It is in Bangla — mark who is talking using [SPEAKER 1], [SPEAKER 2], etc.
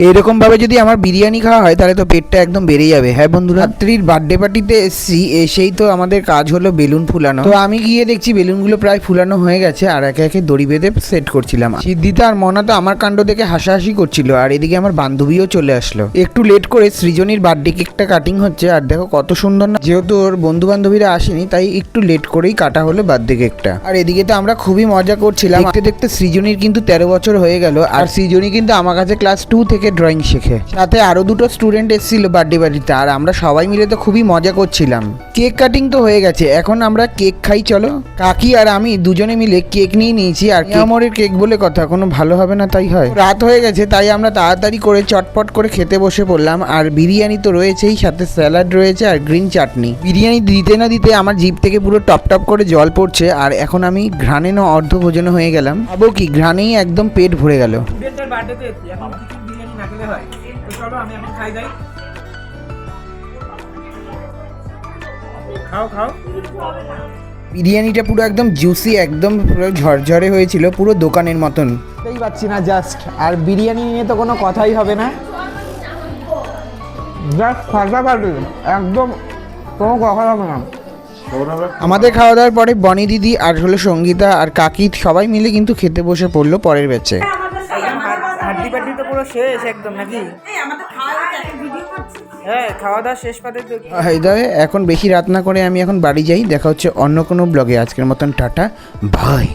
[SPEAKER 1] এরকম ভাবে যদি আমার বিরিয়ানি খাওয়া হয় তাহলে তো পেটটা একদম বেড়ে যাবে। হ্যাঁ বন্ধুরা, রাত্রির বার্থডে পার্টিতে এসেছি, এসেই তো আমাদের কাজ হলো বেলুন ফুলানো। তো আমি গিয়ে দেখছি বেলুনগুলো প্রায় ফুলানো হয়ে গেছে আর একে একে দড়ি বেঁধে সেট করছিলাম। সিদ্ধিতা আর মনা তো আমার কাণ্ড দেখে হাসাহাসি করছিল, আর এদিকে আমার বান্ধবীও চলে আসলো। একটু লেট করে সৃজনীর বার্থডে কেকটা কাটিং হচ্ছে, আর দেখো কত সুন্দর না, যেহেতু ওর বন্ধু বান্ধবীরা আসেনি তাই একটু লেট করেই কাটা হলো বার্থডে কেকটা। আর এদিকে তো আমরা খুবই মজা করছিলাম। দেখতে দেখতে সৃজনীর কিন্তু 13 বছর হয়ে গেল, আর সৃজনী কিন্তু আমার কাছে ক্লাস 2 থেকে ড্রয়িং শেখে। সাথে আরো দুটো স্টুডেন্ট এসেছিল বার্থডে পার্টিতে, আর আমরা সবাই মিলে তো খুবই মজা করছিলাম। কেক কাটিং তো হয়ে গেছে, এখন আমরা কেক খাই চলো। কাকি আর আমি দুজনে মিলে কেক নিয়ে নিয়েছি, আর আমরের কেক বলে কথা, কোনো ভালো হবে না তাই হয়। রাত হয়ে গেছে তাই আমরা তাড়াতাড়ি করে চটপট করে খেতে বসে পড়লাম। আর বিরিয়ানি তো রয়েছেই, সাথে স্যালাড রয়েছে আর গ্রিন চাটনি। বিরিয়ানি দিতে না দিতে আমার জিভ থেকে পুরো টপ টপ করে জল পড়ছে, আর এখন আমি ঘ্রাণে না অর্ধ ভোজন হয়ে গেলাম। ভাবো কি, ঘ্রাণেই একদম পেট ভরে গেল।
[SPEAKER 2] চলো আমি এখন খাই যাই। খাও খাও।
[SPEAKER 1] বিরিয়ানিটা পুরো একদম জুসি, একদম পুরো ঝরঝরে হয়েছিল, পুরো দোকানের মতন।
[SPEAKER 2] বুঝতেই পারছি না জাস্ট, আর বিরিয়ানি নিয়ে তো কোনো কথাই হবে না, জাস্ট ফাটাফাটি একদম, কোনো কথা হবে না।
[SPEAKER 1] আমাদের খাওয়া দাওয়ার পরে বনি দিদি আর হলো সঙ্গীতা আর কাকি সবাই মিলে কিন্তু খেতে বসে পড়লো পরের ব্যাচে।
[SPEAKER 2] হাড্ডি পাড্ডি তো পুরো শেষ একদম নাকি? হ্যাঁ, খাওয়া দাওয়া শেষ পাতে তো।
[SPEAKER 1] এখন বেশি রাত না করে আমি এখন বাড়ি যাই। দেখা হচ্ছে অন্য কোনো ব্লগে। আজকের মতন টাটা, বাই।